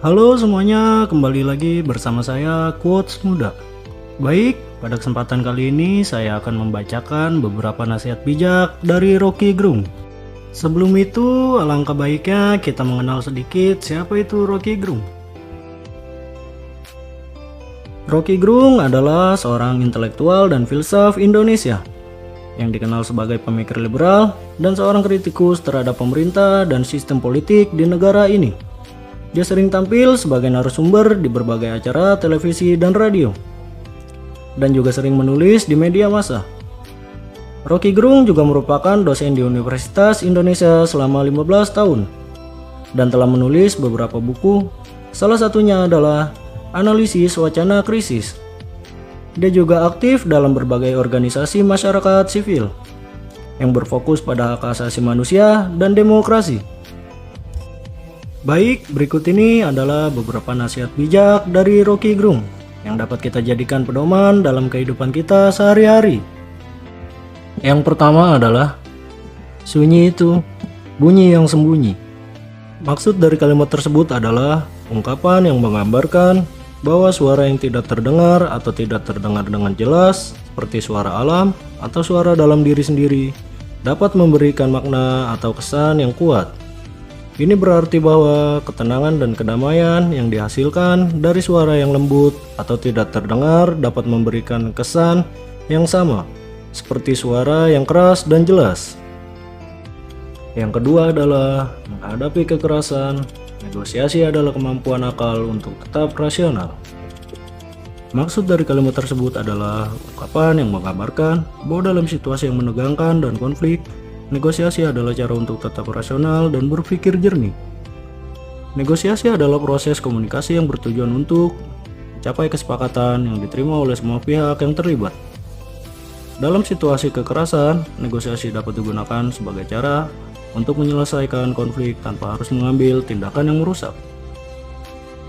Halo semuanya, kembali lagi bersama saya Quotes Muda. Baik, pada kesempatan kali ini saya akan membacakan beberapa nasihat bijak dari Rocky Gerung. Sebelum itu, alangkah baiknya kita mengenal sedikit siapa itu Rocky Gerung. Rocky Gerung adalah seorang intelektual dan filsuf Indonesia yang dikenal sebagai pemikir liberal dan seorang kritikus terhadap pemerintah dan sistem politik di negara ini. Dia sering tampil sebagai narasumber di berbagai acara televisi dan radio, dan juga sering menulis di media massa. Rocky Gerung juga merupakan dosen di Universitas Indonesia selama 15 tahun, dan telah menulis beberapa buku, salah satunya adalah Analisis Wacana Krisis. Dia juga aktif dalam berbagai organisasi masyarakat sipil, yang berfokus pada hak asasi manusia dan demokrasi. Baik, berikut ini adalah beberapa nasihat bijak dari Rocky Gerung yang dapat kita jadikan pedoman dalam kehidupan kita sehari-hari. Yang pertama adalah sunyi itu bunyi yang sembunyi. Maksud dari kalimat tersebut adalah ungkapan yang menggambarkan bahwa suara yang tidak terdengar atau tidak terdengar dengan jelas, seperti suara alam atau suara dalam diri sendiri, dapat memberikan makna atau kesan yang kuat. Ini berarti bahwa ketenangan dan kedamaian yang dihasilkan dari suara yang lembut atau tidak terdengar dapat memberikan kesan yang sama, seperti suara yang keras dan jelas. Yang kedua adalah menghadapi kekerasan. Negosiasi adalah kemampuan akal untuk tetap rasional. Maksud dari kalimat tersebut adalah ungkapan yang menggambarkan bahwa dalam situasi yang menegangkan dan konflik, negosiasi adalah cara untuk tetap rasional dan berpikir jernih. Negosiasi adalah proses komunikasi yang bertujuan untuk mencapai kesepakatan yang diterima oleh semua pihak yang terlibat. Dalam situasi kekerasan, negosiasi dapat digunakan sebagai cara untuk menyelesaikan konflik tanpa harus mengambil tindakan yang merusak.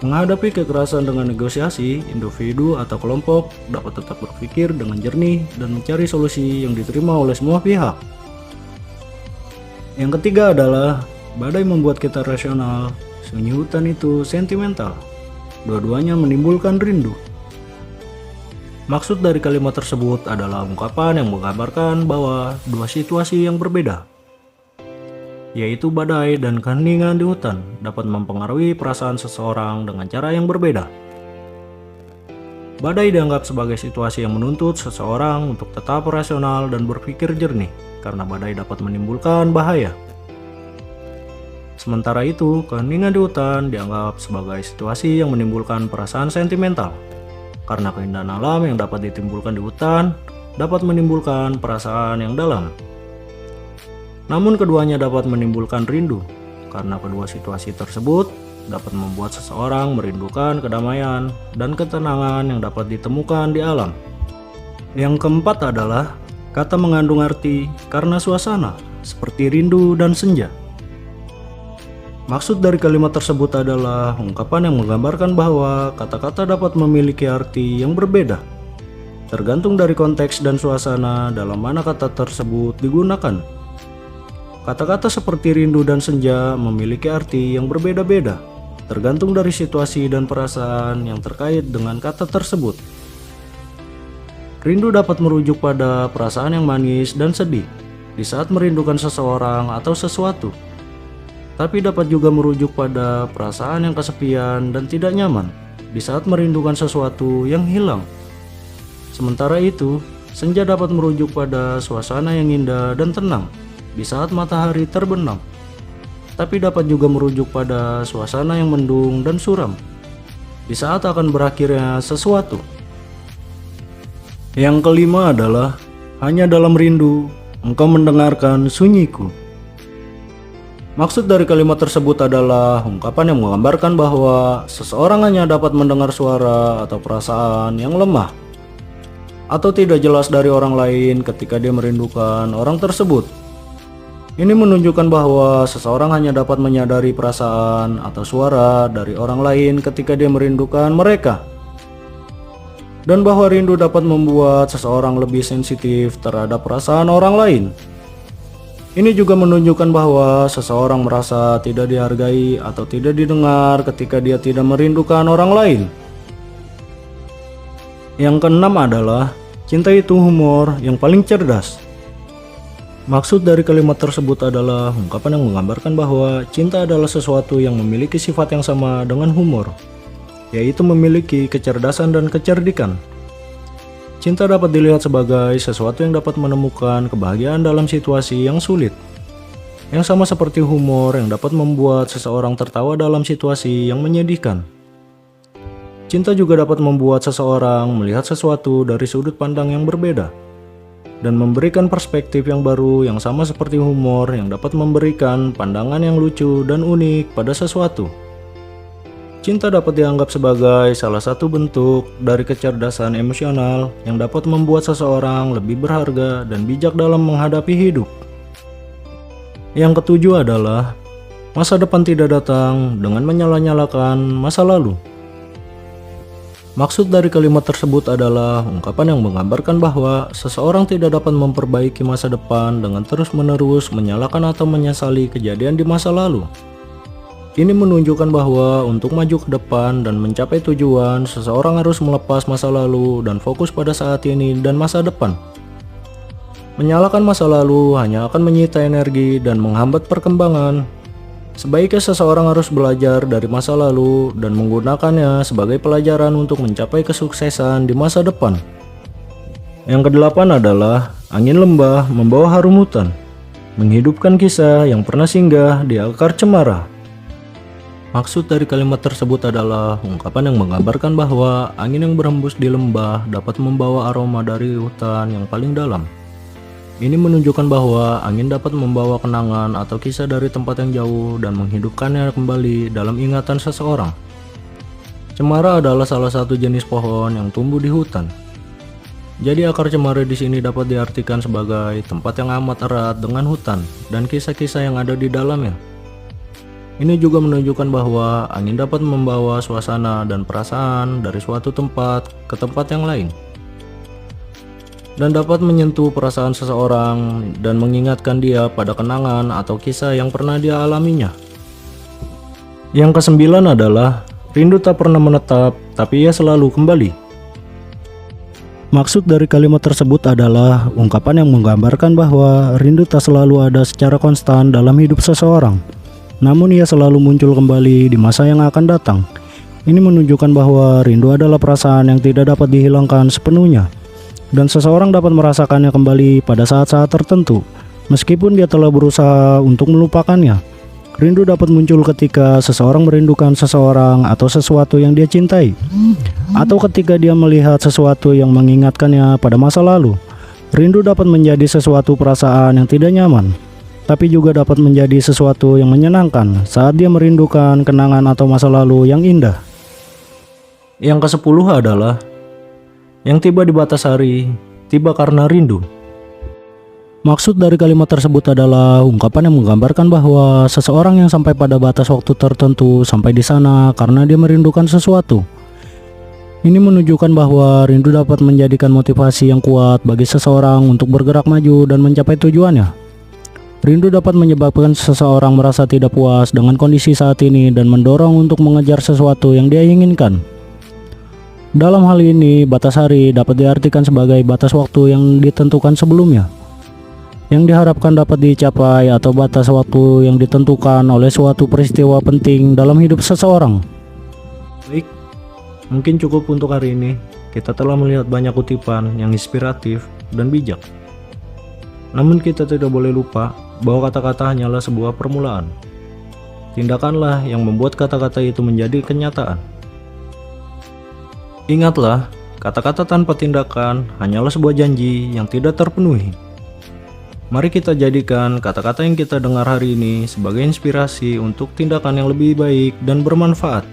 Menghadapi kekerasan dengan negosiasi, individu atau kelompok dapat tetap berpikir dengan jernih dan mencari solusi yang diterima oleh semua pihak. Yang ketiga adalah badai membuat kita rasional, sunyi hutan itu sentimental. Dua-duanya menimbulkan rindu. Maksud dari kalimat tersebut adalah ungkapan yang menggambarkan bahwa dua situasi yang berbeda, yaitu badai dan keheningan di hutan, dapat mempengaruhi perasaan seseorang dengan cara yang berbeda. Badai dianggap sebagai situasi yang menuntut seseorang untuk tetap rasional dan berpikir jernih, karena badai dapat menimbulkan bahaya. Sementara itu, keheningan di hutan dianggap sebagai situasi yang menimbulkan perasaan sentimental, karena keindahan alam yang dapat ditimbulkan di hutan dapat menimbulkan perasaan yang dalam. Namun keduanya dapat menimbulkan rindu, karena kedua situasi tersebut dapat membuat seseorang merindukan kedamaian dan ketenangan yang dapat ditemukan di alam. Yang keempat adalah kata mengandung arti karena suasana, seperti rindu dan senja. Maksud dari kalimat tersebut adalah ungkapan yang menggambarkan bahwa kata-kata dapat memiliki arti yang berbeda, tergantung dari konteks dan suasana dalam mana kata tersebut digunakan. Kata-kata seperti rindu dan senja memiliki arti yang berbeda-beda, tergantung dari situasi dan perasaan yang terkait dengan kata tersebut. Rindu dapat merujuk pada perasaan yang manis dan sedih di saat merindukan seseorang atau sesuatu, tapi dapat juga merujuk pada perasaan yang kesepian dan tidak nyaman di saat merindukan sesuatu yang hilang. Sementara itu, senja dapat merujuk pada suasana yang indah dan tenang di saat matahari terbenam, tapi dapat juga merujuk pada suasana yang mendung dan suram di saat akan berakhirnya sesuatu. Yang kelima adalah hanya dalam rindu engkau mendengarkan sunyiku. Maksud dari kalimat tersebut adalah ungkapan yang menggambarkan bahwa seseorang hanya dapat mendengar suara atau perasaan yang lemah atau tidak jelas dari orang lain ketika dia merindukan orang tersebut. Ini menunjukkan bahwa seseorang hanya dapat menyadari perasaan atau suara dari orang lain ketika dia merindukan mereka, dan bahwa rindu dapat membuat seseorang lebih sensitif terhadap perasaan orang lain. Ini juga menunjukkan bahwa seseorang merasa tidak dihargai atau tidak didengar ketika dia tidak merindukan orang lain. Yang keenam adalah, cinta itu humor yang paling cerdas. Maksud dari kalimat tersebut adalah ungkapan yang menggambarkan bahwa cinta adalah sesuatu yang memiliki sifat yang sama dengan humor, yaitu memiliki kecerdasan dan kecerdikan. Cinta dapat dilihat sebagai sesuatu yang dapat menemukan kebahagiaan dalam situasi yang sulit, yang sama seperti humor yang dapat membuat seseorang tertawa dalam situasi yang menyedihkan. Cinta juga dapat membuat seseorang melihat sesuatu dari sudut pandang yang berbeda, dan memberikan perspektif yang baru yang sama seperti humor yang dapat memberikan pandangan yang lucu dan unik pada sesuatu. Cinta dapat dianggap sebagai salah satu bentuk dari kecerdasan emosional yang dapat membuat seseorang lebih berharga dan bijak dalam menghadapi hidup. Yang ketujuh adalah, masa depan tidak datang dengan menyala-nyalakan masa lalu. Maksud dari kalimat tersebut adalah ungkapan yang menggambarkan bahwa seseorang tidak dapat memperbaiki masa depan dengan terus-menerus menyalahkan atau menyesali kejadian di masa lalu. Ini menunjukkan bahwa untuk maju ke depan dan mencapai tujuan, seseorang harus melepas masa lalu dan fokus pada saat ini dan masa depan. Menyalahkan masa lalu hanya akan menyita energi dan menghambat perkembangan. Sebaiknya seseorang harus belajar dari masa lalu dan menggunakannya sebagai pelajaran untuk mencapai kesuksesan di masa depan. Yang kedelapan adalah, angin lembah membawa harum hutan, menghidupkan kisah yang pernah singgah di akar cemara. Maksud dari kalimat tersebut adalah ungkapan yang menggambarkan bahwa angin yang berhembus di lembah dapat membawa aroma dari hutan yang paling dalam. Ini menunjukkan bahwa angin dapat membawa kenangan atau kisah dari tempat yang jauh dan menghidupkannya kembali dalam ingatan seseorang. Cemara adalah salah satu jenis pohon yang tumbuh di hutan. Jadi akar cemara di sini dapat diartikan sebagai tempat yang amat erat dengan hutan dan kisah-kisah yang ada di dalamnya. Ini juga menunjukkan bahwa angin dapat membawa suasana dan perasaan dari suatu tempat ke tempat yang lain, dan dapat menyentuh perasaan seseorang dan mengingatkan dia pada kenangan atau kisah yang pernah dia alaminya. Yang kesembilan adalah, rindu tak pernah menetap, tapi ia selalu kembali. Maksud dari kalimat tersebut adalah ungkapan yang menggambarkan bahwa rindu tak selalu ada secara konstan dalam hidup seseorang, namun ia selalu muncul kembali di masa yang akan datang. Ini menunjukkan bahwa rindu adalah perasaan yang tidak dapat dihilangkan sepenuhnya, dan seseorang dapat merasakannya kembali pada saat-saat tertentu, meskipun dia telah berusaha untuk melupakannya. Rindu dapat muncul ketika seseorang merindukan seseorang atau sesuatu yang dia cintai, atau ketika dia melihat sesuatu yang mengingatkannya pada masa lalu. Rindu dapat menjadi sesuatu perasaan yang tidak nyaman, tapi juga dapat menjadi sesuatu yang menyenangkan saat dia merindukan kenangan atau masa lalu yang indah. Yang ke-10 adalah, yang tiba di batas hari, tiba karena rindu. Maksud dari kalimat tersebut adalah ungkapan yang menggambarkan bahwa seseorang yang sampai pada batas waktu tertentu sampai di sana karena dia merindukan sesuatu. Ini menunjukkan bahwa rindu dapat menjadikan motivasi yang kuat bagi seseorang untuk bergerak maju dan mencapai tujuannya. Rindu dapat menyebabkan seseorang merasa tidak puas dengan kondisi saat ini dan mendorong untuk mengejar sesuatu yang dia inginkan. Dalam hal ini, batas hari dapat diartikan sebagai batas waktu yang ditentukan sebelumnya, yang diharapkan dapat dicapai, atau batas waktu yang ditentukan oleh suatu peristiwa penting dalam hidup seseorang. Baik, mungkin cukup untuk hari ini. Kita telah melihat banyak kutipan yang inspiratif dan bijak. Namun kita tidak boleh lupa bahwa kata-kata hanyalah sebuah permulaan. Tindakanlah yang membuat kata-kata itu menjadi kenyataan. Ingatlah, kata-kata tanpa tindakan hanyalah sebuah janji yang tidak terpenuhi. Mari kita jadikan kata-kata yang kita dengar hari ini sebagai inspirasi untuk tindakan yang lebih baik dan bermanfaat.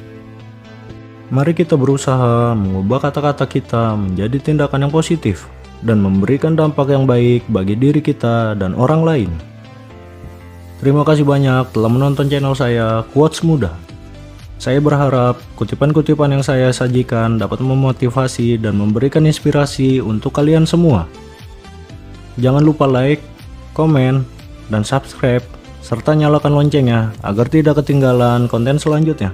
Mari kita berusaha mengubah kata-kata kita menjadi tindakan yang positif dan memberikan dampak yang baik bagi diri kita dan orang lain. Terima kasih banyak telah menonton channel saya, Quotes Mudah. Saya berharap kutipan-kutipan yang saya sajikan dapat memotivasi dan memberikan inspirasi untuk kalian semua. Jangan lupa like, komen, dan subscribe, serta nyalakan loncengnya agar tidak ketinggalan konten selanjutnya.